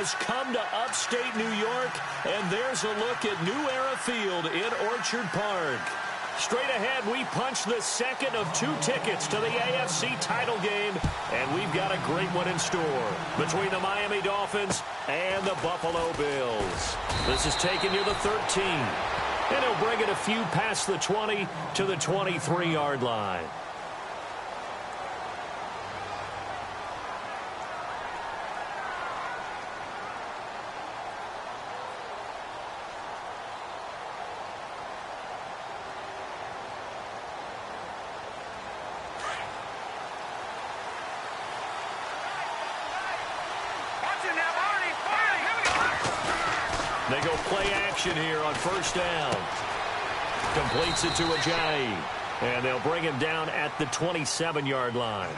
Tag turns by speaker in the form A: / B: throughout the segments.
A: has come to upstate New York, and there's a look at New Era Field in Orchard Park. Straight ahead, we punch the second of 2 tickets to the AFC title game, and we've got a great one in store between the Miami Dolphins and the Buffalo Bills. This is taken near the 13, and he'll bring it a few past the 20 to the 23-yard line. They go play action here on first down. Completes it to Ajayi. And they'll bring him down at the 27-yard line.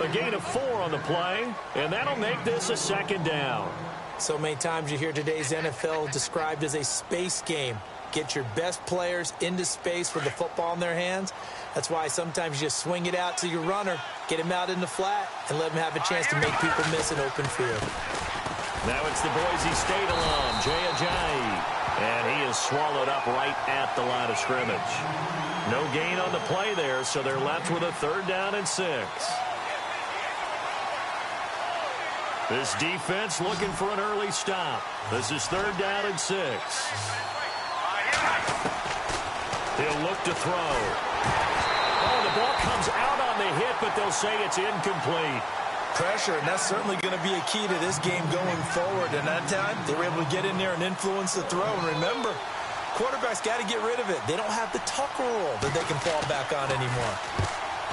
A: A gain of 4 on the play, and that'll make this a second down.
B: So many times you hear today's NFL described as a space game. Get your best players into space with the football in their hands. That's why sometimes you just swing it out to your runner, get him out in the flat, and let him have a chance to make people miss an open field.
A: Now it's the Boise State alum, Jay Ajayi, and he is swallowed up right at the line of scrimmage. No gain on the play there, so they're left with a 3rd down and 6. This defense looking for an early stop. This is 3rd down and 6. He'll look to throw. Oh, the ball comes out on the hit, but they'll say it's incomplete.
C: Pressure, and that's certainly going to be a key to this game going forward. And that time, they were able to get in there and influence the throw. And remember, quarterbacks got to get rid of it. They don't have the tuck rule that they can fall back on anymore.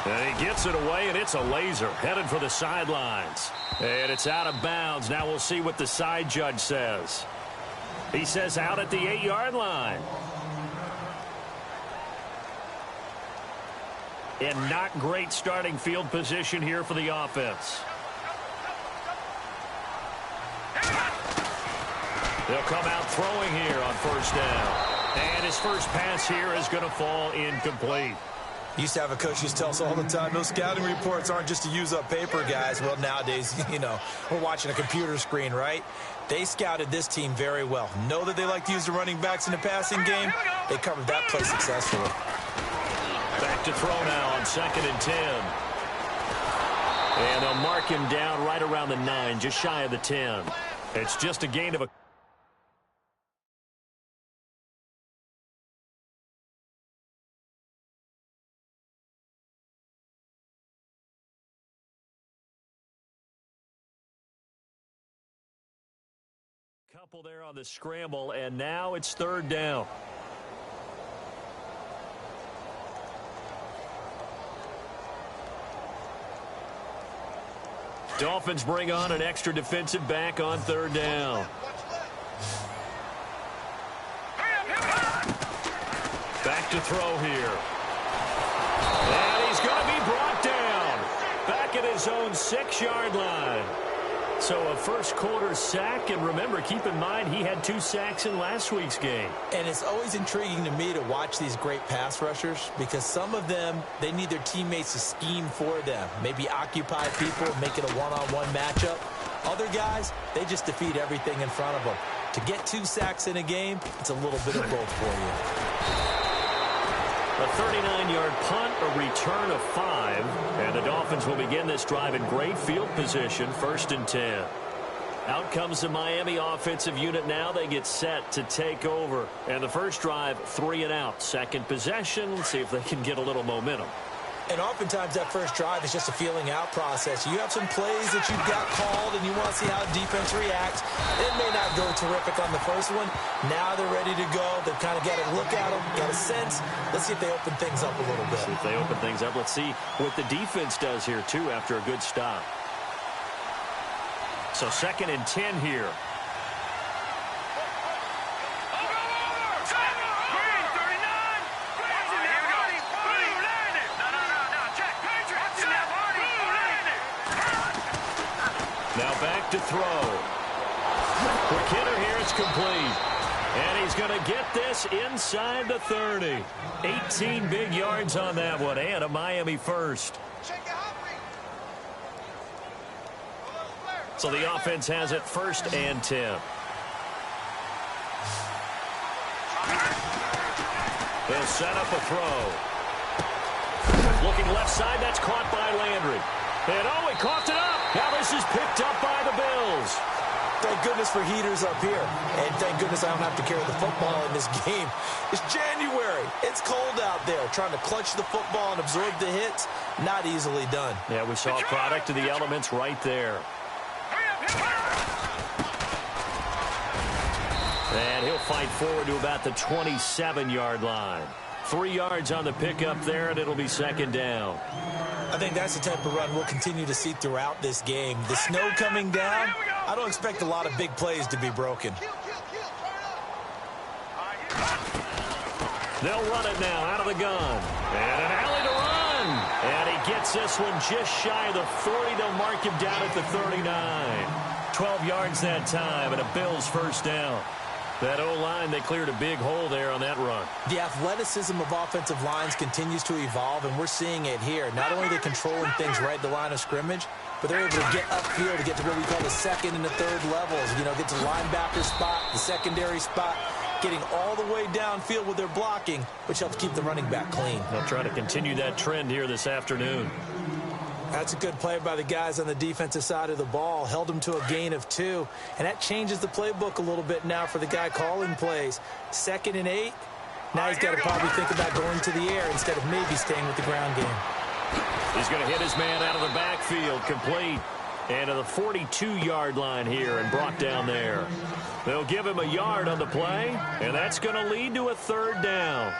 A: And he gets it away, and it's a laser headed for the sidelines. And it's out of bounds. Now we'll see what the side judge says. He says out at the 8-yard line. And not great starting field position here for the offense. They'll come out throwing here on first down. And his first pass here is going to fall incomplete.
C: Used to have a coach who used to tell us all the time, those scouting reports aren't just to use up paper, guys. Well, nowadays, we're watching a computer screen, right? They scouted this team very well. Know that they like to use the running backs in the passing game. They covered that play successfully.
A: Back to throw now on 2nd and 10. And they'll mark him down right around the 9, just shy of the 10. It's just a gain of a couple there on the scramble, and now it's 3rd down. Dolphins bring on an extra defensive back on 3rd down. Back to throw here. And he's going to be brought down. Back at his own 6-yard line. So a first-quarter sack, and remember, keep in mind, he had 2 sacks in last week's game.
B: And it's always intriguing to me to watch these great pass rushers because some of them, they need their teammates to scheme for them. Maybe occupy people, make it a one-on-one matchup. Other guys, they just defeat everything in front of them. To get 2 sacks in a game, it's a little bit of both for you.
A: A 39-yard punt, a return of 5, and the Dolphins will begin this drive in great field position, 1st and 10. Out comes the Miami offensive unit now. They get set to take over. And the first drive, 3 and out. Second possession, let's see if they can get a little momentum.
B: And oftentimes that first drive is just a feeling out process. You have some plays that you've got called and you want to see how the defense reacts. It may not go terrific on the first one. Now they're ready to go. They've kind of got a look at them, got a sense. Let's see if they open things up a little bit.
A: See if they open things up. Let's see what the defense does here, too, after a good stop. So 2nd and 10 here. Now back to throw. Quick hitter here, it's complete. And he's going to get this inside the 30. 18 big yards on that one, and a Miami first. So the offense has it 1st and 10. They'll set up a throw. Looking left side, that's caught by Landry. And he coughed it up. Now this is picked up by the Bills.
C: Thank goodness for heaters up here. And thank goodness I don't have to carry the football in this game. It's January. It's cold out there. Trying to clutch the football and absorb the hits, not easily done.
A: Yeah, we saw a product of the elements right there. And he'll fight forward to about the 27-yard line. 3 yards on the pickup there, and it'll be 2nd down.
C: I think that's the type of run we'll continue to see throughout this game. The snow coming down, I don't expect a lot of big plays to be broken.
A: They'll run it now out of the gun. And an alley to run. And he gets this one just shy of the 40. They'll mark him down at the 39. 12 yards that time, and a Bills 1st down. That O-line, they cleared a big hole there on that run.
C: The athleticism of offensive lines continues to evolve, and we're seeing it here. Not only are they controlling things right at the line of scrimmage, but they're able to get upfield to get to what we call the 2nd and the 3rd levels. You know, get to the linebacker spot, the secondary spot, getting all the way downfield with their blocking, which helps keep the running back clean.
A: They'll try to continue that trend here this afternoon.
C: That's a good play by the guys on the defensive side of the ball. Held them to a gain of 2. And that changes the playbook a little bit now for the guy calling plays. 2nd and 8. Now he's got to probably think about going to the air instead of maybe staying with the ground game.
A: He's going to hit his man out of the backfield. Complete. And to the 42-yard line here and brought down there. They'll give him a yard on the play. And that's going to lead to a 3rd down.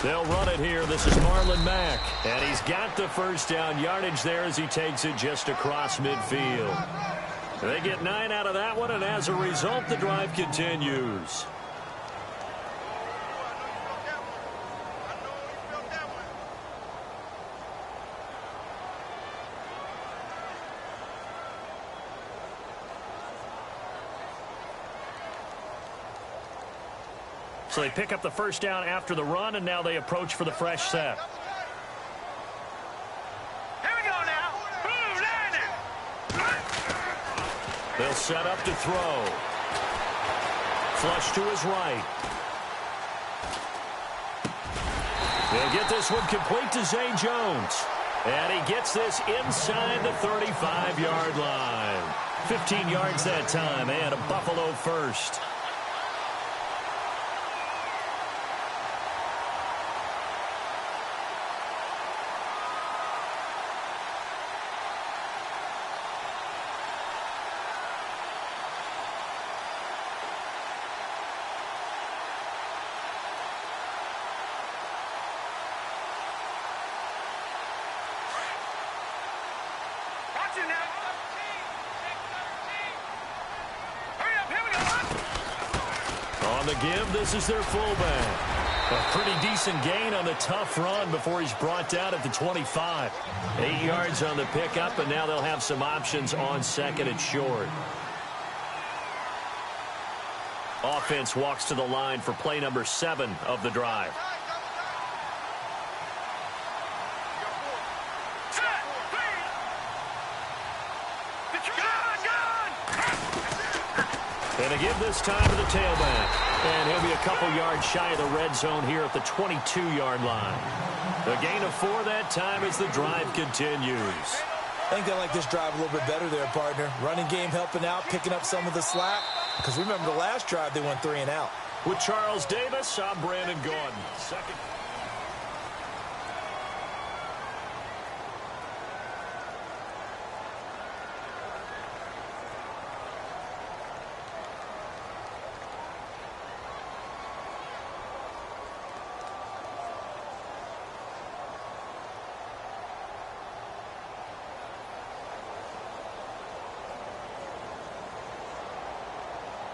A: They'll run it here. This is Marlon Mack. And he's got the 1st down yardage there as he takes it just across midfield. They get 9 out of that one, and as a result, the drive continues. So they pick up the 1st down after the run, and now they approach for the fresh set.
D: Here we go now. Boom,
A: They'll set up to throw. Flush to his right. They'll get this one complete to Zay Jones. And he gets this inside the 35-yard line. 15 yards that time, and a Buffalo 1st. The give, this is their fullback. A pretty decent gain on the tough run before he's brought down at the 25. 8 yards on the pickup, and now they'll have some options on 2nd and short. Offense walks to the line for play number 7 of the drive. And a give this time to the tailback. And he'll be a couple yards shy of the red zone here at the 22-yard line. A gain of 4 that time as the drive continues.
C: I think they like this drive a little bit better there, partner. Running game helping out, picking up some of the slack. Because remember the last drive, they went 3 and out.
A: With Charles Davis, I'm Brandon Gordon. Second.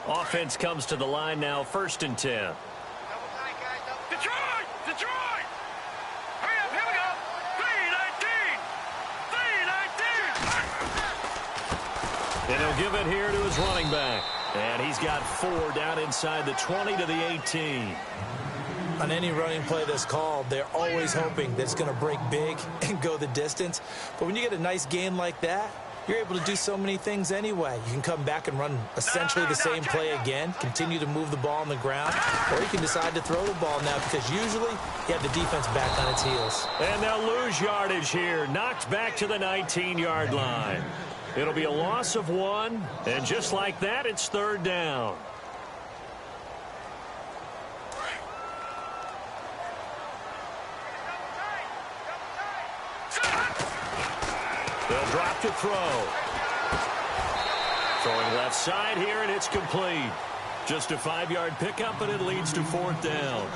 A: Offense comes to the line now, 1st and 10.
D: Detroit! Detroit! Hurry up, here we go! 3-19! 3-19!
A: And he'll give it here to his running back. And he's got 4 down inside the 20 to the 18.
B: On any running play that's called, they're always hoping that it's going to break big and go the distance. But when you get a nice gain like that, you're able to do so many things anyway. You can come back and run essentially the same play again, continue to move the ball on the ground, or you can decide to throw the ball now because usually you have the defense back on its heels.
A: And they'll lose yardage here, knocked back to the 19-yard line. It'll be a loss of 1, and just like that, it's 3rd down. They'll drop to throw. Throwing left side here, and it's complete. Just a 5-yard pickup, and it leads to 4th down.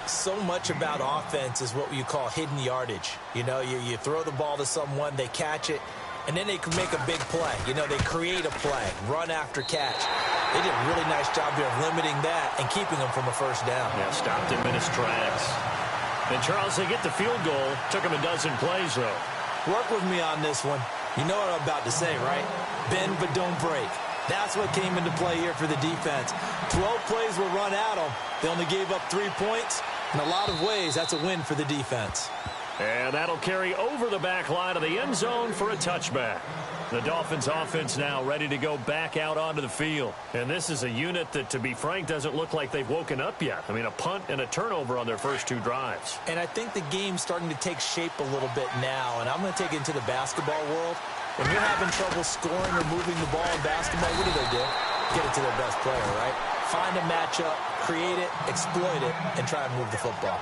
B: So much about offense is what you call hidden yardage. You know, you throw the ball to someone, they catch it, and then they can make a big play. You know, they create a play, run after catch. They did a really nice job there of limiting that and keeping them from a 1st down.
A: Yeah, stopped him in his tracks. And, Charles, they get the field goal. Took him a dozen plays, though.
B: Work with me on this one. You know what I'm about to say, right? Bend but don't break. That's what came into play here for the defense. 12 plays were run at them. They only gave up 3 points. In a lot of ways, that's a win for the defense.
A: And that'll carry over the back line of the end zone for a touchback. The Dolphins offense now ready to go back out onto the field. And this is a unit that, to be frank, doesn't look like they've woken up yet. I mean, a punt and a turnover on their first 2 drives.
B: And I think the game's starting to take shape a little bit now. And I'm going to take it into the basketball world. When you're having trouble scoring or moving the ball in basketball, what do? Get it to their best player, right? Find a matchup, create it, exploit it, and try and move the football.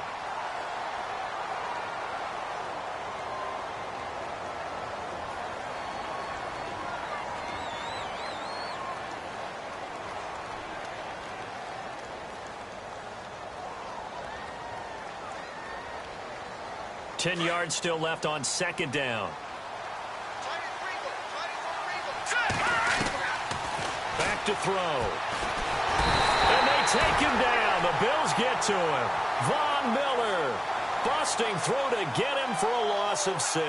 A: Ten yards still left on 2nd down. Back to throw. And they take him down. The Bills get to him. Von Miller busting through to get him for a loss of 6.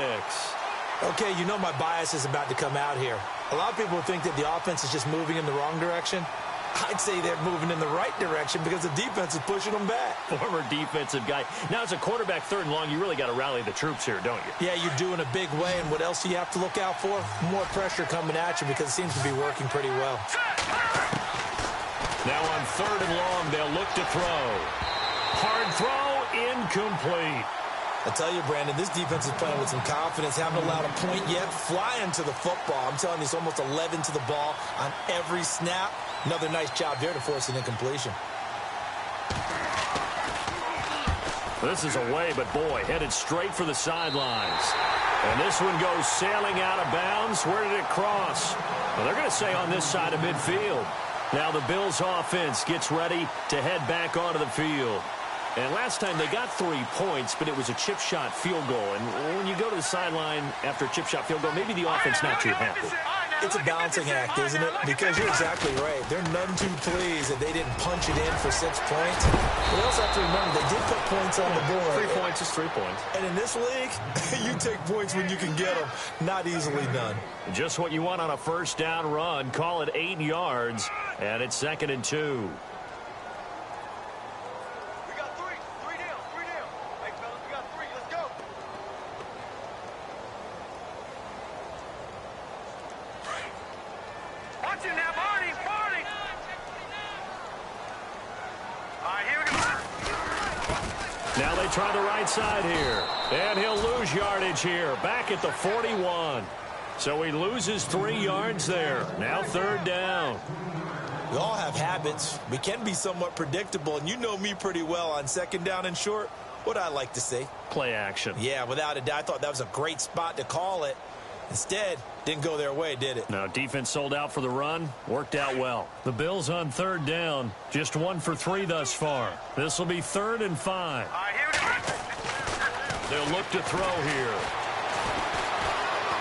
B: Okay, you know my bias is about to come out here. A lot of people think that the offense is just moving in the wrong direction. I'd say they're moving in the right direction because the defense is pushing them back.
A: Former defensive guy. Now, as a quarterback 3rd and long, you really got to rally the troops here, don't you?
B: Yeah, you're doing a big way, and what else do you have to look out for? More pressure coming at you because it seems to be working pretty well.
A: Now on 3rd and long, they'll look to throw. Hard throw, incomplete.
B: I tell you, Brandon, this defense is playing with some confidence. Haven't allowed a point yet. Flying to the football. I'm telling you, it's almost 11 to the ball on every snap. Another nice job there to force an incompletion.
A: This is away, but boy, headed straight for the sidelines. And this one goes sailing out of bounds. Where did it cross? Well, they're going to say on this side of midfield. Now the Bills offense gets ready to head back onto the field. And last time they got 3 points, but it was a chip shot field goal. And when you go to the sideline after a chip shot field goal, maybe the offense not too happy.
B: It's a balancing act, isn't it? Because you're exactly right. They're none too pleased that they didn't punch it in for 6 points. But they also have to remember they did put points on the board.
A: 3 points is 3 points.
B: And in this league, you take points when you can get them. Not easily done.
A: Just what you want on a 1st down run. Call it 8 yards. And it's 2nd and 2. Now they try the right side here. And he'll lose yardage here. Back at the 41. So he loses 3 yards there. Now 3rd down.
B: We all have habits. We can be somewhat predictable. And you know me pretty well on 2nd down and short. What I like to say.
A: Play action.
B: Yeah, without a doubt. I thought that was a great spot to call it. Instead, didn't go their way, did it?
A: No, defense sold out for the run. Worked out well. The Bills on 3rd down. Just 1 for 3 thus far. This will be 3rd and 5. They'll look to throw here.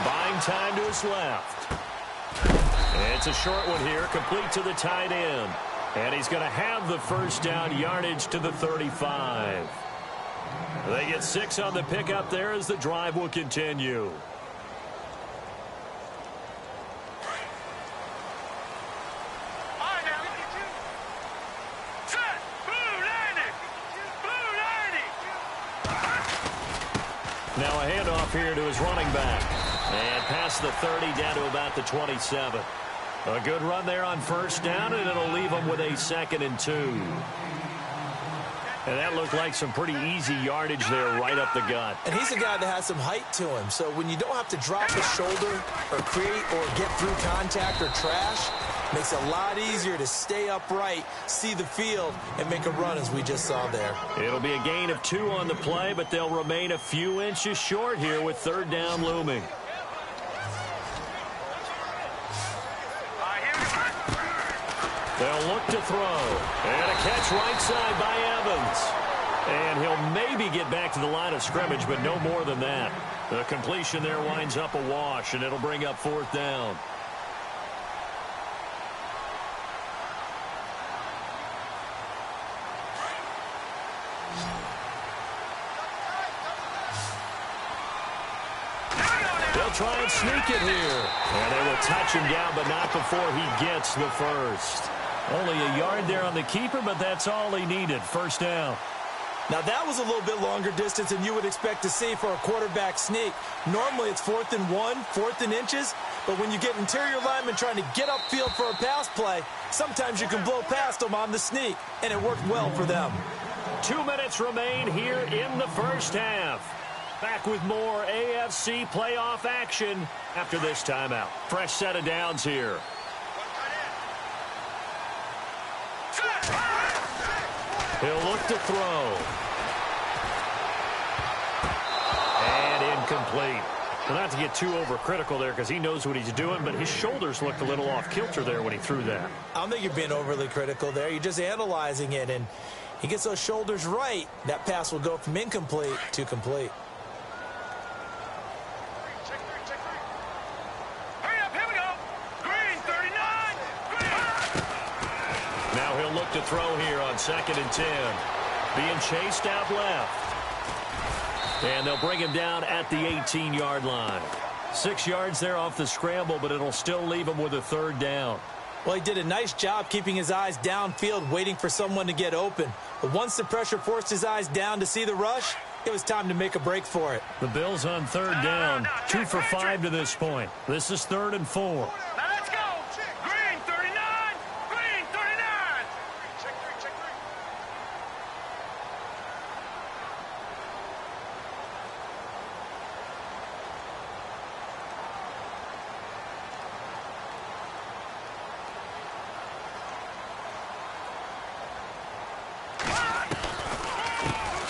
A: Buying time to his left. It's a short one here, complete to the tight end. And he's going to have the 1st down yardage to the 35. They get 6 on the pickup there as the drive will continue. Now a handoff here to his running back. And past the 30 down to about the 27. A good run there on first down, and it'll leave him with a 2nd and 2. And that looked like some pretty easy yardage there right up the gut.
B: And he's a guy that has some height to him. So when you don't have to drop a shoulder or create or get through contact or trash, makes it a lot easier to stay upright, see the field, and make a run as we just saw there.
A: It'll be a gain of 2 on the play, but they'll remain a few inches short here with 3rd down looming. They'll look to throw. And a catch right side by Evans. And he'll maybe get back to the line of scrimmage, but no more than that. The completion there winds up a wash, and it'll bring up 4th down. They'll try and sneak it here. And they will touch him down, but not before he gets the first. Only a yard there on the keeper, but that's all he needed. 1st down.
B: Now, that was a little bit longer distance than you would expect to see for a quarterback sneak. Normally, it's 4th and 1, 4th and inches. But when you get interior linemen trying to get upfield for a pass play, sometimes you can blow past them on the sneak, and it worked well for them.
A: 2 minutes remain here in the first half. Back with more AFC playoff action after this timeout. Fresh set of downs here. He'll look to throw. And incomplete. Well, not to get too overcritical there because he knows what he's doing, but his shoulders looked a little off kilter there when he threw that.
B: I don't think you're being overly critical there. You're just analyzing it, and he gets those shoulders right. That pass will go from incomplete to complete.
A: To throw here on 2nd and 10. Being chased out left. And they'll bring him down at the 18-yard line. 6 yards there off the scramble, but it'll still leave him with a 3rd down.
B: Well, he did a nice job keeping his eyes downfield, waiting for someone to get open. But once the pressure forced his eyes down to see the rush, it was time to make a break for it.
A: The Bills on 3rd down. 2 for 5 to this point. This is 3rd and 4.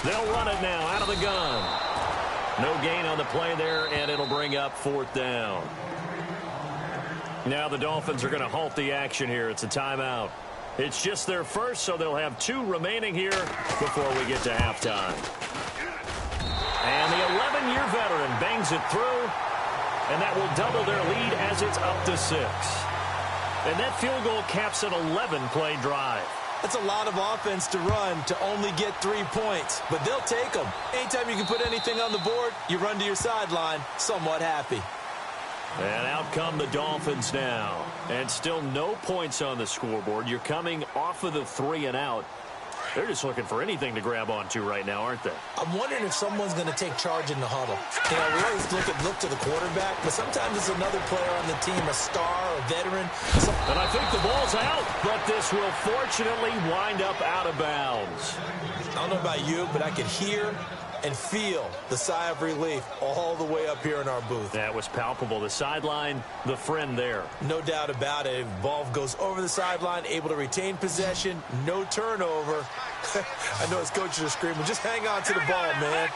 A: They'll run it now out of the gun. No gain on the play there, and it'll bring up 4th down. Now the Dolphins are going to halt the action here. It's a timeout. It's just their first, so they'll have 2 remaining here before we get to halftime. And the 11-year veteran bangs it through, and that will double their lead as it's up to 6. And that field goal caps an 11-play drive.
B: That's a lot of offense to run to only get 3 points, but they'll take them. Anytime you can put anything on the board, you run to your sideline somewhat happy.
A: And out come the Dolphins now. And still no points on the scoreboard. You're coming off of the 3 and out. They're just looking for anything to grab onto right now, aren't they?
B: I'm wondering if someone's going to take charge in the huddle. You know, we always look to the quarterback, but sometimes it's another player on the team, a star, a veteran.
A: And I think the ball's out, but this will fortunately wind up out of bounds.
B: I don't know about you, but I could hear and feel the sigh of relief all the way up here in our booth.
A: That was palpable. The sideline, the friend there.
B: No doubt about it. Ball goes over the sideline, able to retain possession, no turnover. I know his coaches are screaming, just hang on to the ball, man.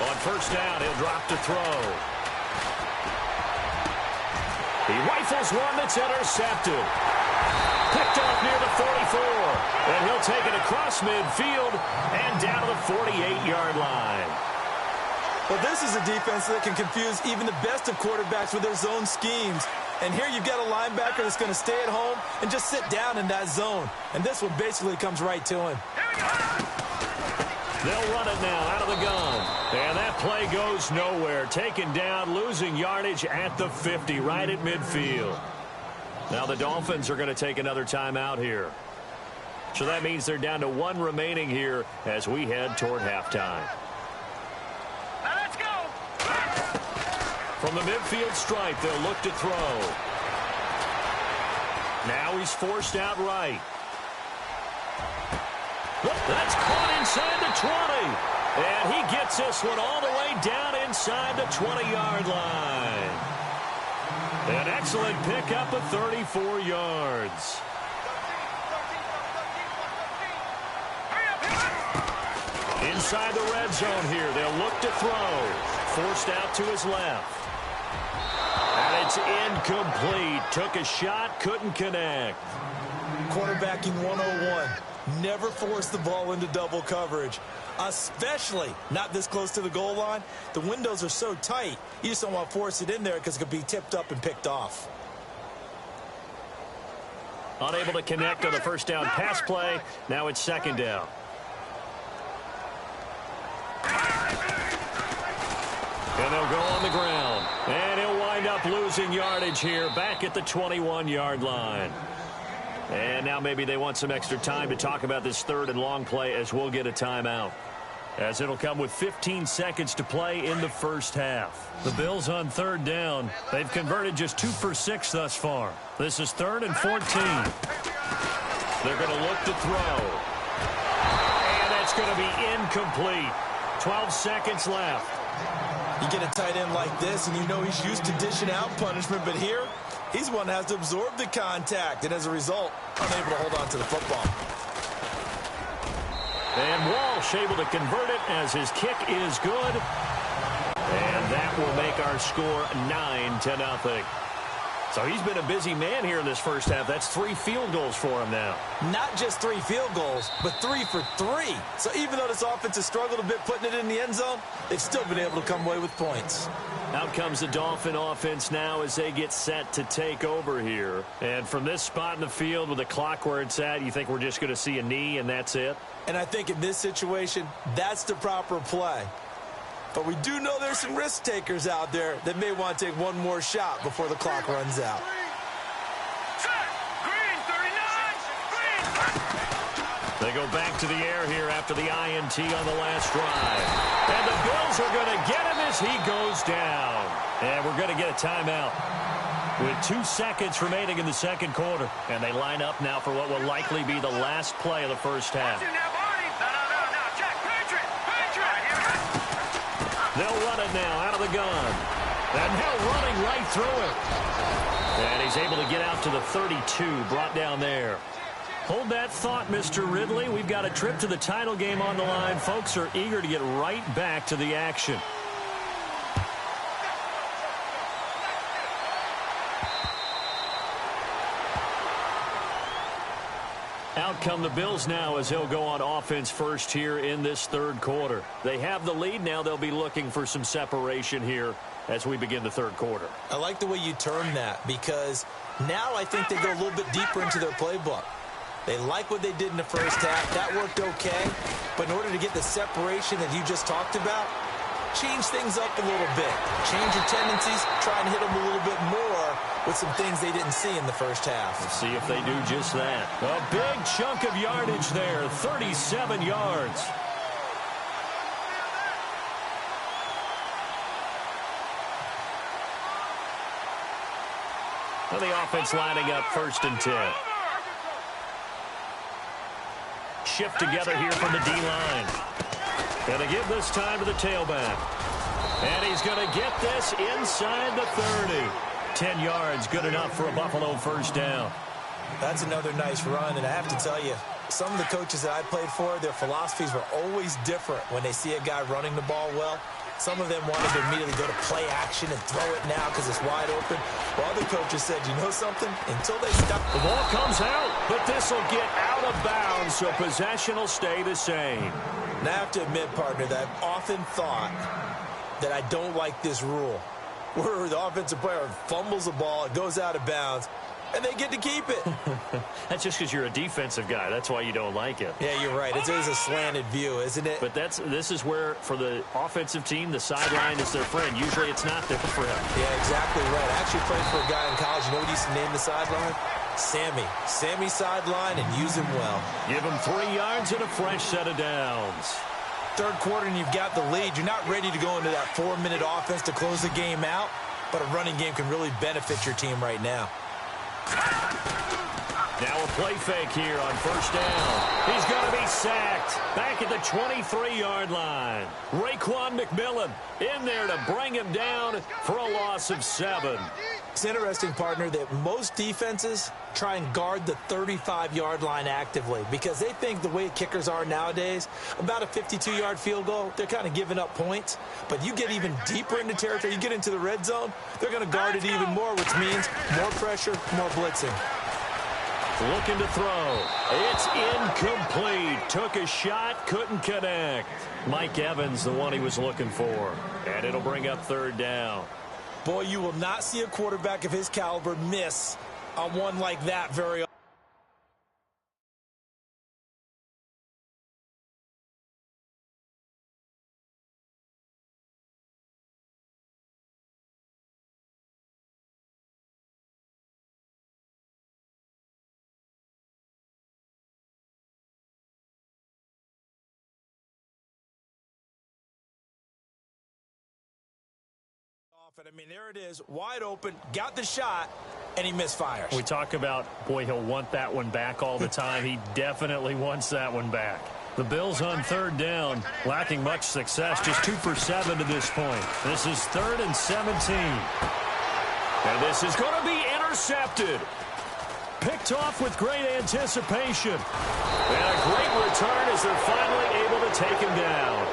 A: On 1st down, he'll drop to throw. He rifles one that's intercepted. Picked off near the 44. And he'll take it across midfield and down to the 48-yard line.
B: Well, this is a defense that can confuse even the best of quarterbacks with their zone schemes. And here you've got a linebacker that's going to stay at home and just sit down in that zone. And this one basically comes right to him.
A: They'll run it now out of the gun. And that play goes nowhere. Taken down, losing yardage at the 50, right at midfield. Now the Dolphins are going to take another timeout here. So that means they're down to 1 remaining here as we head toward halftime.
D: Now let's go.
A: From the midfield stripe, they'll look to throw. Now he's forced out right. That's caught inside the 20. And he gets this one all the way down inside the 20-yard line. An excellent pickup of 34 yards. Inside the red zone here, they'll look to throw. Forced out to his left. And it's incomplete. Took a shot, couldn't connect.
C: Quarterbacking 101. Never force the ball into double coverage, especially not this close to the goal line. The windows are so tight, you just don't want to force it in there because it could be tipped up and picked off.
A: Unable to connect on the first down pass play. Now it's second down. And they'll go on the ground. And he'll wind up losing yardage here back at the 21-yard line. And now maybe they want some extra time to talk about this third and long play as we'll get a timeout. As it'll come with 15 seconds to play in the first half. The Bills on third down. They've converted just 2 for 6 thus far. This is 3rd and 14. They're going to look to throw. And that's going to be incomplete. 12 seconds left.
C: You get a tight end like this, and you know he's used to dishing out punishment, but here, he's one that has to absorb the contact, and as a result, unable to hold on to the football.
A: And Walsh able to convert it as his kick is good. And that will make our score 9-0. So he's been a busy man here in this first half. That's 3 field goals for him now.
C: Not just 3 field goals, but 3 for 3. So even though this offense has struggled a bit putting it in the end zone, they've still been able to come away with points.
A: Out comes the Dolphin offense now as they get set to take over here. And from this spot in the field with the clock where it's at, you think we're just going to see a knee and that's it?
C: And I think in this situation, that's the proper play. But we do know there's some risk takers out there that may want to take one more shot before the clock runs out.
D: Green, 39. Green.
A: They go back to the air here after the INT on the last drive. And the Bills are going to get him as he goes down. And we're going to get a timeout with 2 seconds remaining in the second quarter. And they line up now for what will likely be the last play of the first half.
D: No, Jack, Patriot.
A: They'll run it now out of the gun. And now running right through it. And he's able to get out to the 32, brought down there. Hold that thought, Mr. Ridley. We've got a trip to the title game on the line. Folks are eager to get right back to the action. Out come the Bills now as they'll go on offense first here in this third quarter. They have the lead now. They'll be looking for some separation here as we begin the third quarter.
C: I like the way you term that because now I think they go a little bit deeper into their playbook. They like what they did in the first half. That worked okay. But in order to get the separation that you just talked about, change things up a little bit. Change your tendencies. Try and hit them a little bit more with some things they didn't see in the first half.
A: Let's see if they do just that. A big chunk of yardage there, 37 yards. Well, the offense lining up 1st and 10. Shift together here from the D-line. Going to give this time to the tailback. And he's going to get this inside the 30. 10 yards, good enough for a Buffalo first down.
C: That's another nice run, and I have to tell you, some of the coaches that I played for, their philosophies were always different when they see a guy running the ball well. Some of them wanted to immediately go to play action and throw it now because it's wide open. While other coaches said, you know something? Until they stop.
A: The ball comes out, but this will get out of bounds, so possession will stay the same.
C: And I have to admit, partner, that I've often thought that I don't like this rule, where the offensive player fumbles the ball, it goes out of bounds, and they get to keep it.
A: That's just because you're a defensive guy. That's why you don't like it.
C: Yeah, you're right. It is a slanted view, isn't it?
A: But this is where, for the offensive team, the sideline is their friend. Usually it's not there for him.
C: Yeah, exactly right. I actually played for a guy in college. You know what he used to name the sideline?
B: Sammy sideline and use him well.
A: Give him 3 yards and a fresh set of downs.
C: Third quarter and you've got the lead. You're not ready to go into that 4-minute offense to close the game out, but a running game can really benefit your team right now.
A: Now a play fake here on first down. He's going to be sacked back at the 23-yard line. Raekwon McMillan in there to bring him down for a loss of 7.
B: It's interesting, partner, that most defenses try and guard the 35-yard line actively because they think the way kickers are nowadays, about a 52-yard field goal, they're kind of giving up points. But you get even deeper into territory, you get into the red zone, they're going to guard it even more, which means more pressure, more blitzing.
A: Looking to throw. It's incomplete. Took a shot, couldn't connect. Mike Evans, the one he was looking for. And it'll bring up third down.
C: Boy, you will not see a quarterback of his caliber miss on one like that very often. I mean, there it is, wide open, got the shot, and he misfires.
A: We talk about, boy, he'll want that one back all the time. He definitely wants that one back. The Bills on third down, lacking much success, just 2 for 7 to this point. This is 3rd and 17. And this is going to be intercepted. Picked off with great anticipation. And a great return as they're finally able to take him down.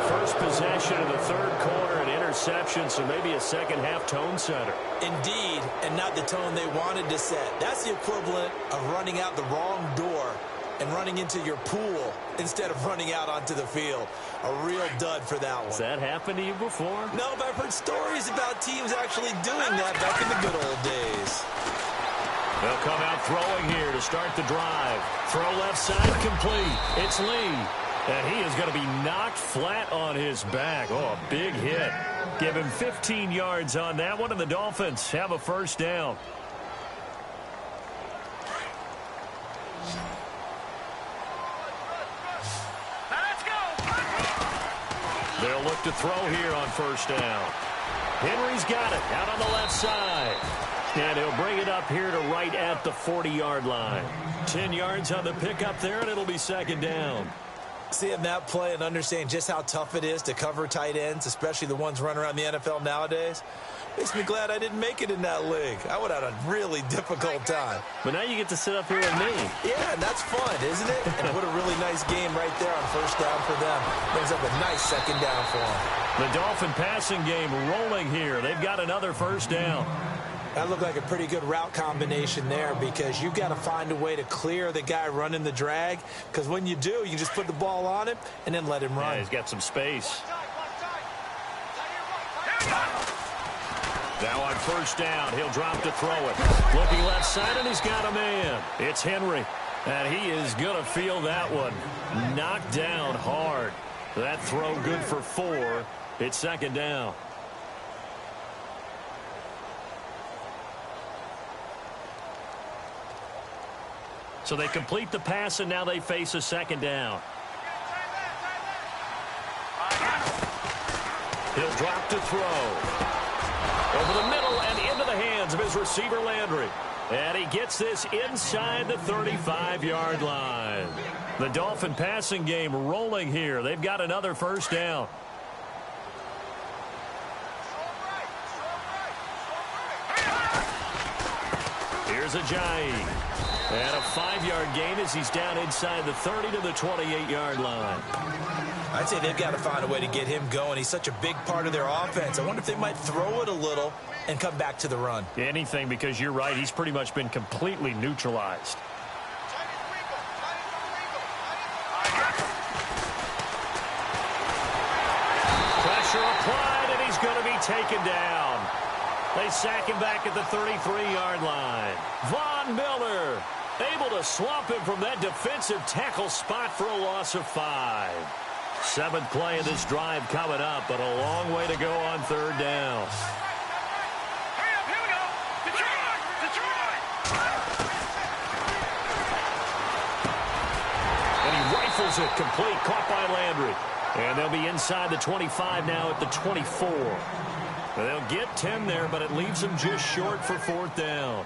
A: First possession of the third quarter, an interception, so maybe a second-half tone setter.
B: Indeed, and not the tone they wanted to set. That's the equivalent of running out the wrong door and running into your pool instead of running out onto the field. A real dud for that one.
A: Has that happened to you before?
B: No, but I've heard stories about teams actually doing that back in the good old days.
A: They'll come out throwing here to start the drive. Throw left side complete. It's Lee. And he is going to be knocked flat on his back. Oh, a big hit. Give him 15 yards on that one, and the Dolphins have a first down.
D: Let's go.
A: They'll look to throw here on first down. Henry's got it out on the left side. And he'll bring it up here to right at the 40-yard line. 10 yards on the pickup there, and it'll be second down.
B: Seeing that play and understanding just how tough it is to cover tight ends, especially the ones running around the NFL nowadays, makes me glad I didn't make it in that league. I would have had a really difficult time.
A: But now you get to sit up here with me.
B: Yeah, and that's fun, isn't it? And what a really nice game right there on first down for them. Brings up a nice second down for them.
A: The Dolphin passing game rolling here. They've got another first down.
B: That looked like a pretty good route combination there because you've got to find a way to clear the guy running the drag, because when you do, you can just put the ball on him and then let him run.
A: Yeah, he's got some space. Now on first down, he'll drop to throw it. Looking left side, and he's got a man. It's Henry, and he is going to feel that one. Knocked down hard. That throw good for 4. It's second down. So they complete the pass, and now they face a second down. He'll drop to throw. Over the middle and into the hands of his receiver, Landry. And he gets this inside the 35-yard line. The Dolphin passing game rolling here. They've got another first down. Here's Ajayi. And a 5-yard gain as he's down inside the 30 to the 28-yard line.
C: I'd say they've got to find a way to get him going. He's such a big part of their offense. I wonder if they might throw it a little and come back to the run.
A: Anything, because you're right. He's pretty much been completely neutralized. Pressure applied, and he's going to be taken down. They sack him back at the 33-yard line. Von Miller able to swamp him from that defensive tackle spot for a loss of 5. 7th play of this drive coming up, but a long way to go on third down.
D: Hurry up, here we go. Detroit! Detroit!
A: throws it complete, caught by Landry. And they'll be inside the 25 now at the 24. They'll get 10 there, but it leaves them just short for 4th down.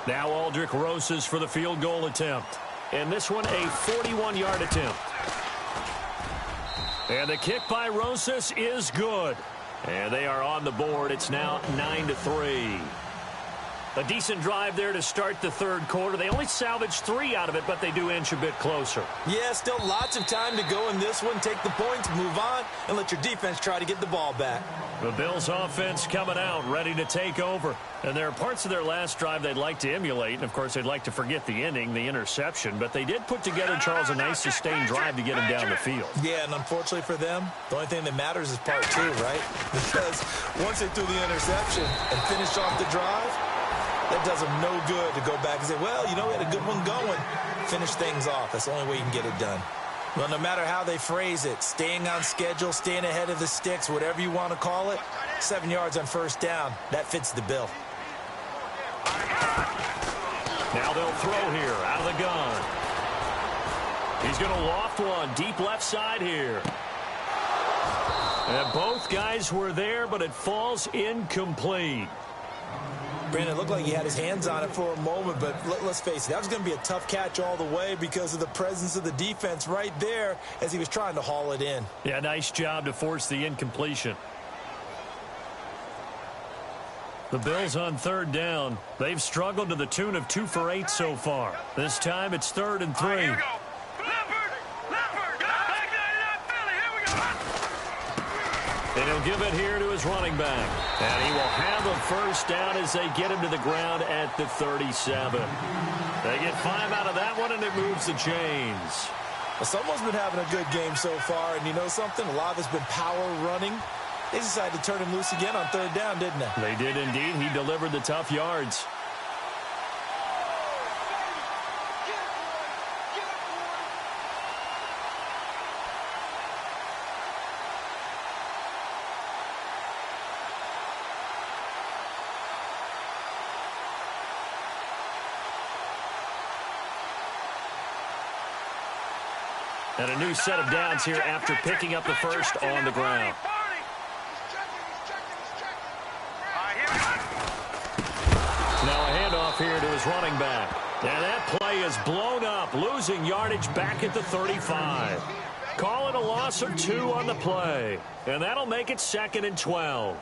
A: Now Aldrick Rosas for the field goal attempt. And this one a 41-yard attempt. And the kick by Rosas is good. And they are on the board. It's now 9-3. A decent drive there to start the 3rd quarter. They only salvaged 3 out of it, but they do inch a bit closer.
B: Yeah, still lots of time to go in this one. Take the points, move on, and let your defense try to get the ball back.
A: The Bills offense coming out, ready to take over. And there are parts of their last drive they'd like to emulate. And, of course, they'd like to forget the ending, the interception. But they did put together, Charles, a nice sustained drive to get him down the field.
C: Yeah, and unfortunately for them, the only thing that matters is part 2, right? Because once they threw the interception and finished off the drive, that does them no good to go back and say, well, you know, we had a good one going. Finish things off. That's the only way you can get it done. Well, no matter how they phrase it, staying on schedule, staying ahead of the sticks, whatever you want to call it, 7 yards on 1st down, that fits the bill.
A: Now they'll throw here out of the gun. He's going to loft one deep left side here. And both guys were there, but it falls incomplete.
C: Brandon, it looked like he had his hands on it for a moment, but let's face it, that was going to be a tough catch all the way because of the presence of the defense right there as he was trying to haul it in.
A: Yeah, nice job to force the incompletion. The Bills on 3rd down. They've struggled to the tune of 2 for 8 so far. This time it's 3rd and 3.
D: Here we go. Leopard, back 99 Philly, here we go.
A: And he'll give it here to his running back. And he will have a 1st down as they get him to the ground at the 37. They get 5 out of that one, and it moves the chains.
C: Well, someone's been having a good game so far, and you know something? A lot of it's been power running. They decided to turn him loose again on 3rd down, didn't they?
A: They did indeed. He delivered the tough yards. And a new set of downs here after picking up the 1st on the ground. Now a handoff here to his running back. And that play is blown up, losing yardage back at the 35. Call it a loss of 2 on the play. And that'll make it 2nd and 12.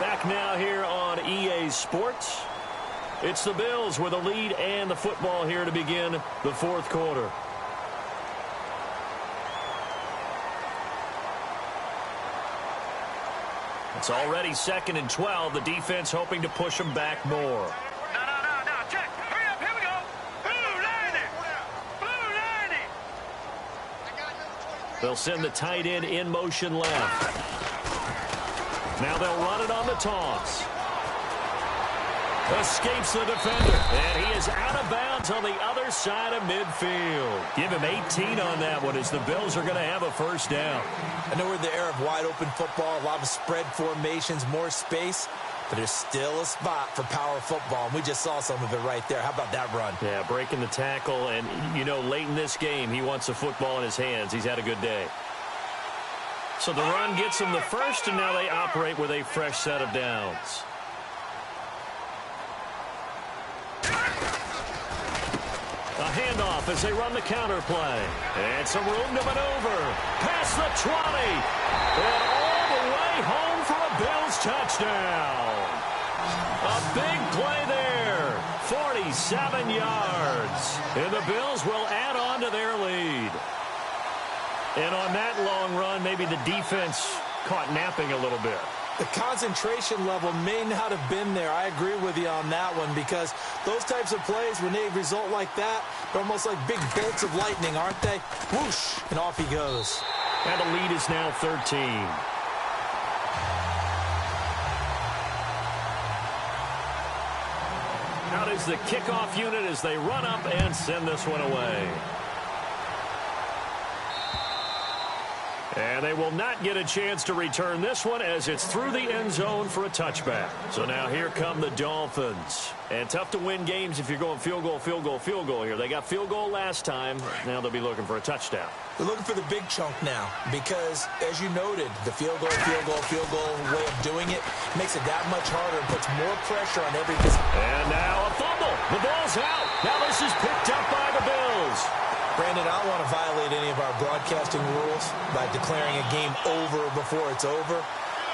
A: Back now here on EA Sports. It's the Bills with a lead and the football here to begin the 4th quarter. It's already 2nd and 12. The defense hoping to push them back more.
D: No, check. Hurry up, here we go. Blue 90.
A: They'll send the tight end in motion left. Now they'll run it on the toss. Escapes the defender. And he is out of bounds on the other side of midfield. Give him 18 on that one as the Bills are going to have a 1st down.
C: I know we're in the era of wide-open football, a lot of spread formations, more space, but there's still a spot for power football, and we just saw some of it right there. How about that run?
A: Yeah, breaking the tackle, and, you know, late in this game, he wants the football in his hands. He's had a good day. So the run gets him the 1st, and now they operate with a fresh set of downs. A handoff as they run the counter play. And some room to maneuver. Past the 20. And all the way home for a Bills touchdown. A big play there. 47 yards. And the Bills will add on to their lead. And on that long run, maybe the defense caught napping a little bit.
C: The concentration level may not have been there. I agree with you on that one because those types of plays, when they result like that, they're almost like big bolts of lightning, aren't they? Whoosh, and off he goes.
A: And the lead is now 13. Out is the kickoff unit as they run up and send this one away. And they will not get a chance to return this one as it's through the end zone for a touchback. So now here come the Dolphins. And tough to win games if you're going field goal, field goal, field goal here. They got field goal last time. Now they'll be looking for a touchdown.
B: They're looking for the big chunk now because, as you noted, the field goal way of doing it makes it that much harder and puts more pressure on every position.
A: And now a fumble. The ball's out. Now this is picked up by the Bills.
B: Brandon, I don't want to violate any of our broadcasting rules by declaring a game over before it's over.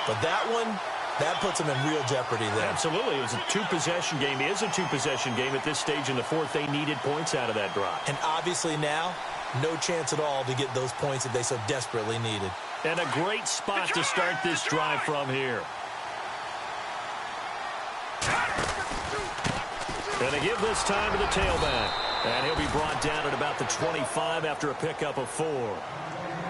B: But that one, that puts them in real jeopardy there.
A: Absolutely. It was a two-possession game. It is a two-possession game at this stage in the fourth. They needed points out of that drive.
B: And obviously now, no chance at all to get those points that they so desperately needed.
A: And a great spot to start this drive from here. And they give this time to the tailback. And he'll be brought down at about the 25 after a pickup of 4.
B: Well,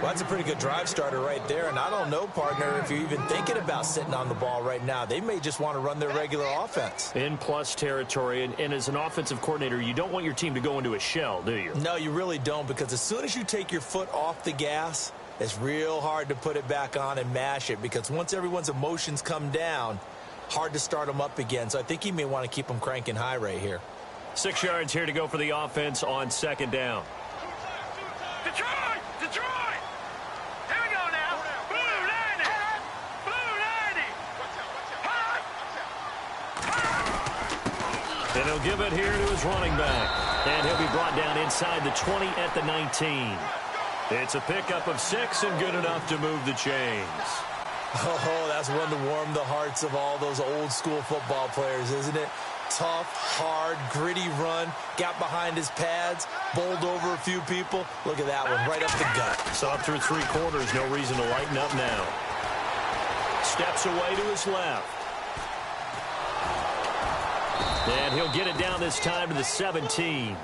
B: that's a pretty good drive starter right there. And I don't know, partner, if you're even thinking about sitting on the ball right now. They may just want to run their regular offense.
A: In plus territory. And as an offensive coordinator, you don't want your team to go into a shell, do you?
B: No, you really don't, because as soon as you take your foot off the gas, it's real hard to put it back on and mash it, because once everyone's emotions come down, hard to start them up again. So I think he may want to keep them cranking high right here.
A: 6 yards here to go for the offense on second down.
D: Detroit! Detroit! Here we go now. Blue 90! Blue 90!
A: And he'll give it here to his running back. And he'll be brought down inside the 20 at the 19. It's a pickup of 6 and good enough to move the chains.
B: Oh, that's one to warm the hearts of all those old school football players, isn't it? Tough, hard, gritty run, got behind his pads, bowled over a few people. Look at that one, right up the gut.
A: So up through 3 quarters, no reason to lighten up now. Steps away to his left. And he'll get it down this time to the 17.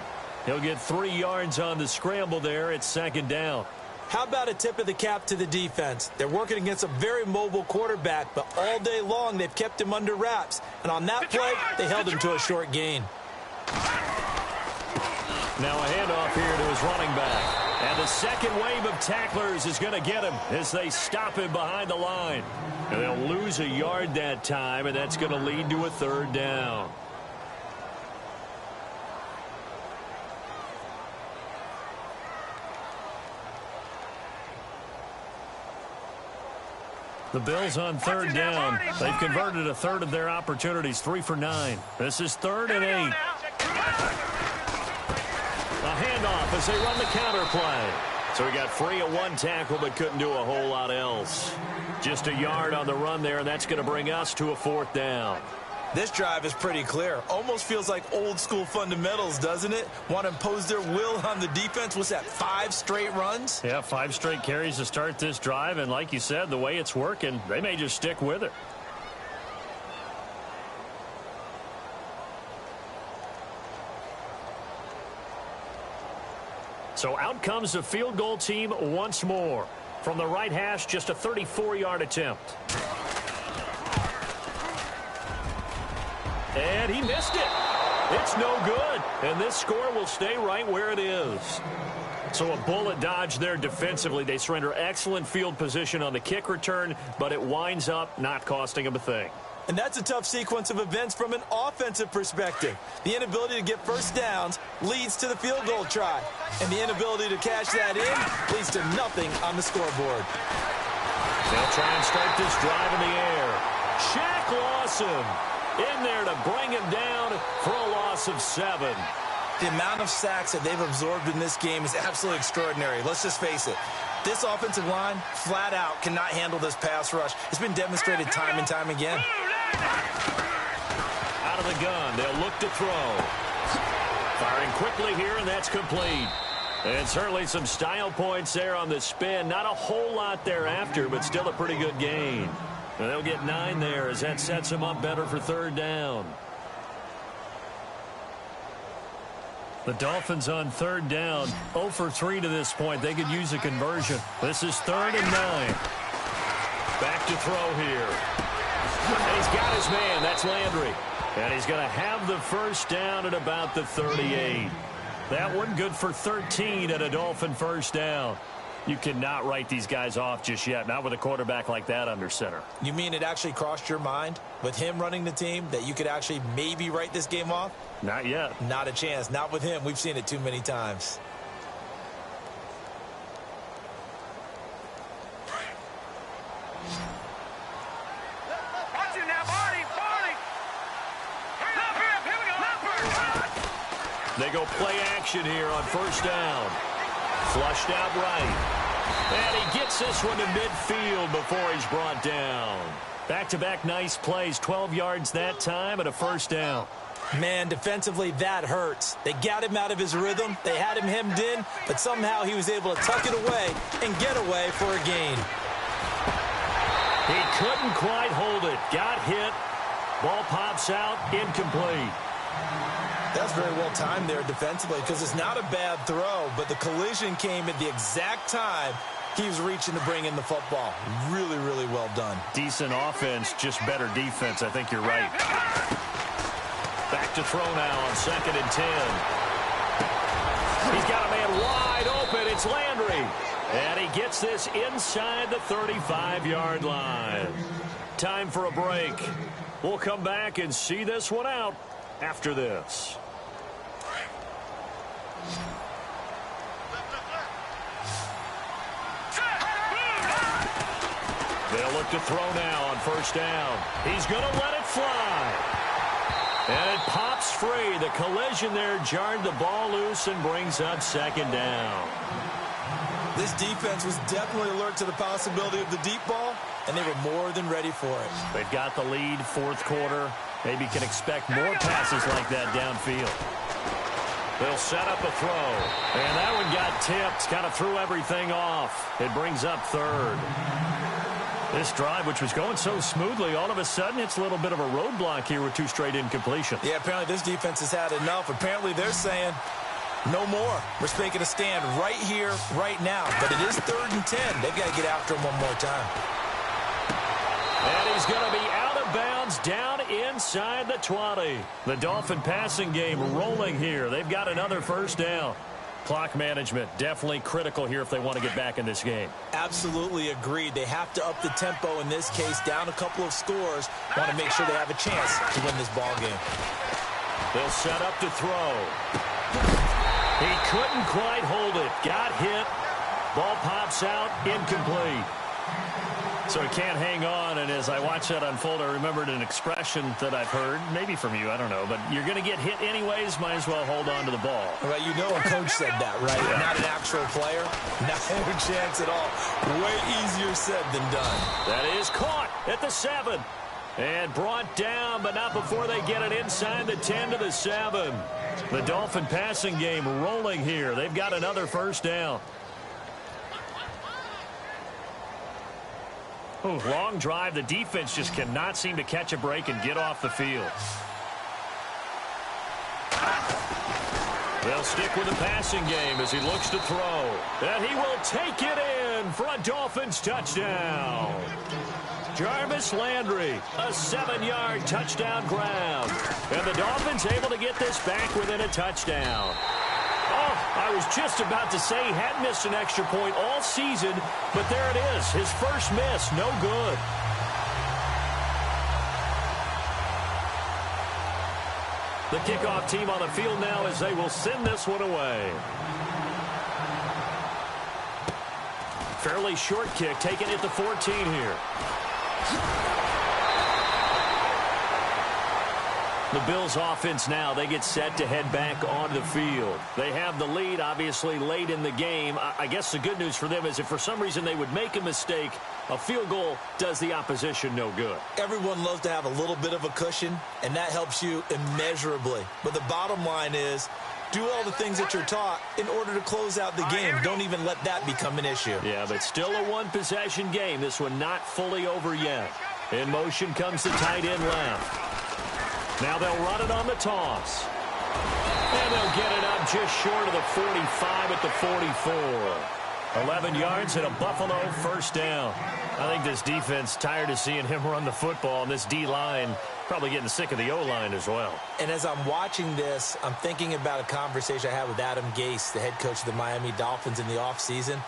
A: He'll get 3 yards on the scramble there at second down.
B: How about a tip of the cap to the defense? They're working against a very mobile quarterback, but all day long they've kept him under wraps. And on that play, they held him to a short gain.
A: Now a handoff here to his running back. And the second wave of tacklers is going to get him as they stop him behind the line. And they'll lose a yard that time, and that's going to lead to a third down. The Bills on third down. They've converted a third of their opportunities, 3 for 9. This is 3rd and 8. A handoff as they run the counter play. So he got free of 1 tackle but couldn't do a whole lot else. Just a yard on the run there, and that's going to bring us to a 4th down.
B: This drive is pretty clear. Almost feels like old school fundamentals, doesn't it? Want to impose their will on the defense. What's that, 5 straight runs?
A: Yeah, 5 straight carries to start this drive. And like you said, the way it's working, they may just stick with it. So out comes the field goal team once more. From the right hash, just a 34-yard attempt. And he missed it. It's no good. And this score will stay right where it is. So a bullet dodge there defensively. They surrender excellent field position on the kick return, but it winds up not costing them a thing.
B: And that's a tough sequence of events from an offensive perspective. The inability to get first downs leads to the field goal try. And the inability to cash that in leads to nothing on the scoreboard.
A: They'll try and start this drive in the air. Shaq Lawson in there to bring him down for a loss of 7.
B: The amount of sacks that they've absorbed in this game is absolutely extraordinary. Let's just face it. This offensive line, flat out, cannot handle this pass rush. It's been demonstrated time and time again.
A: Out of the gun, they'll look to throw. Firing quickly here, and that's complete. And certainly some style points there on the spin. Not a whole lot thereafter, but still a pretty good gain. And they'll get 9 there as that sets them up better for third down. The Dolphins on third down, 0 for 3 to this point. They could use a conversion. This is 3rd and 9. Back to throw here. And he's got his man. That's Landry. And he's going to have the first down at about the 38. That one good for 13 at a Dolphin first down. You cannot write these guys off just yet, not with a quarterback like that under center.
C: You mean it actually crossed your mind with him running the team that you could actually maybe write this game off?
A: Not yet.
C: Not a chance. Not with him. We've seen it too many times.
D: Watch it now, Barney. Here we go.
A: They go play action here on first down. Flushed out right. And he gets this one to midfield before he's brought down. Back-to-back nice plays, 12 yards that time and a first down.
C: Man, defensively, that hurts. They got him out of his rhythm. They had him hemmed in, but somehow he was able to tuck it away and get away for a gain.
A: He couldn't quite hold it. Got hit. Ball pops out, incomplete.
C: That's very well timed there defensively because it's not a bad throw, but the collision came at the exact time he was reaching to bring in the football. Really, really well done.
A: Decent offense, just better defense. I think you're right. Back to throw now on 2nd and 10. He's got a man wide open. It's Landry. And he gets this inside the 35-yard line. Time for a break. We'll come back and see this one out after this. They'll look to throw now on first down. He's going to let it fly. And it pops free. The collision there jarred the ball loose and brings up 2nd down.
C: This defense was definitely alert to the possibility of the deep ball, and they were more than ready for it.
A: They've got the lead, 4th quarter. Maybe can expect more passes like that downfield. They'll set up a throw. And that one got tipped. Kind of threw everything off. It brings up 3rd. This drive, which was going so smoothly, all of a sudden it's a little bit of a roadblock here with 2 straight incompletions.
C: Yeah, apparently this defense has had enough. Apparently they're saying, no more. We're making a stand right here, right now. But it is 3rd and 10. They've got to get after him one more time.
A: And he's going to be out of bounds down inside the 20. The Dolphin passing game rolling here. They've got another first down. Clock management definitely critical here if they want to get back in this game.
C: Absolutely agreed. They have to up the tempo in this case, down a couple of scores. Want to make sure they have a chance to win this ball game.
A: They'll set up to throw. He couldn't quite hold it. Got hit. Ball pops out. Incomplete. So he can't hang on, and as I watch that unfold, I remembered an expression that I've heard, maybe from you, I don't know, but you're going to get hit anyways, might as well hold on to the ball.
C: Right, you know a coach said that, right? Yeah. Not an actual player. Not a chance at all. Way easier said than done.
A: That is caught at the 7. And brought down, but not before they get it inside the 10 to the 7. The Dolphin passing game rolling here. They've got another first down. Ooh, long drive. The defense just cannot seem to catch a break and get off the field. They'll stick with the passing game as he looks to throw. And he will take it in for a Dolphins touchdown. Jarvis Landry, a 7-yard touchdown grab. And the Dolphins able to get this back within a touchdown. Oh, I was just about to say he had missed an extra point all season, but there it is. His first miss, no good. The kickoff team on the field now as they will send this one away. Fairly short kick, taken at the 14 here. The Bills offense now, they get set to head back onto the field. They have the lead, obviously, late in the game. I guess the good news for them is if for some reason they would make a mistake, a field goal does the opposition no good.
C: Everyone loves to have a little bit of a cushion, and that helps you immeasurably. But the bottom line is, do all the things that you're taught in order to close out the game. Don't even let that become an issue.
A: Yeah, but still a one-possession game. This one not fully over yet. In motion comes the tight end left. Now they'll run it on the toss. And they'll get it up just short of the 45 at the 44. 11 yards and a Buffalo first down. I think this defense tired of seeing him run the football, and this D-line probably getting sick of the O-line as well.
C: And as I'm watching this, I'm thinking about a conversation I had with Adam Gase, the head coach of the Miami Dolphins in the offseason.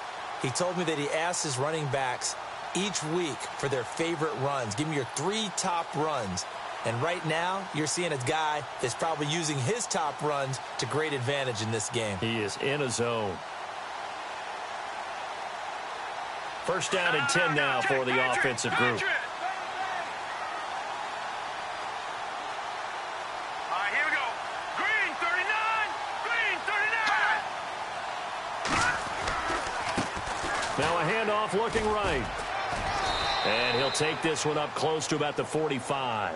B: He told me that he asked his running backs each week for their favorite runs. Give me your 3 top runs. And right now, you're seeing a guy that's probably using his top runs to great advantage in this game.
A: He is in a zone. First down and 10 now for the offensive group.
D: All right, here we go. Green 39. Green 39.
A: Now a handoff looking right. And he'll take this one up close to about the 45.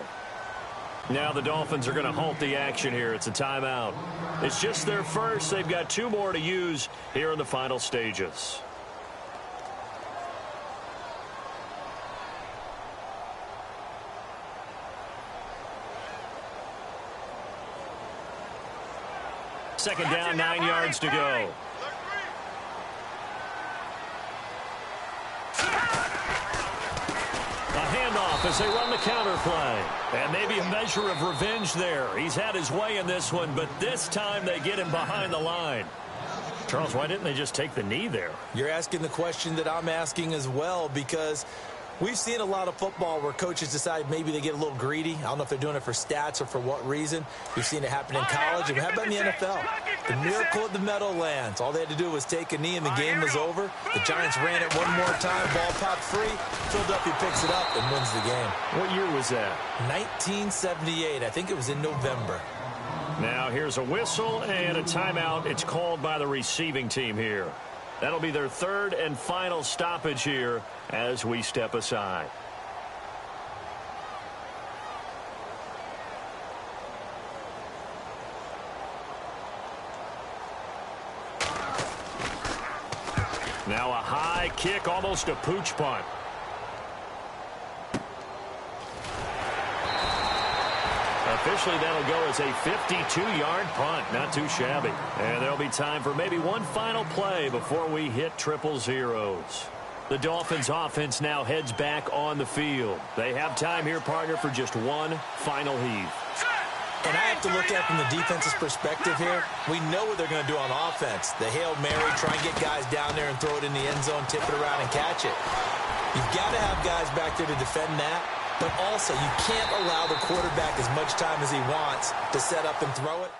A: Now the Dolphins are going to halt the action here. It's a timeout. It's just their first. They've got 2 more to use here in the final stages. Second down, 9 yards to go. A handoff as they run the counter play. And maybe a measure of revenge there. He's had his way in this one, but this time they get him behind the line. Charles, why didn't they just take the knee there?
B: You're asking the question that I'm asking as well, because we've seen a lot of football where coaches decide maybe they get a little greedy. I don't know if they're doing it for stats or for what reason. We've seen it happen in college. And how about in the NFL? The miracle at the Meadowlands. All they had to do was take a knee and the game was over. The Giants ran it one more time. Ball popped free. Philadelphia picks it up and wins the game.
A: What year was that?
B: 1978. I think it was in November.
A: Now here's a whistle and a timeout. It's called by the receiving team here. That'll be their 3rd and final stoppage here as we step aside. Now a high kick, almost a pooch punt. Officially, that'll go as a 52-yard punt. Not too shabby. And there'll be time for maybe one final play before we hit 000. The Dolphins offense now heads back on the field. They have time here, partner, for just one final heave.
B: And I have to look at it from the defense's perspective here. We know what they're going to do on offense. The Hail Mary, try and get guys down there and throw it in the end zone, tip it around and catch it. You've got to have guys back there to defend that. But also, you can't allow the quarterback as much time as he wants to set up and throw it.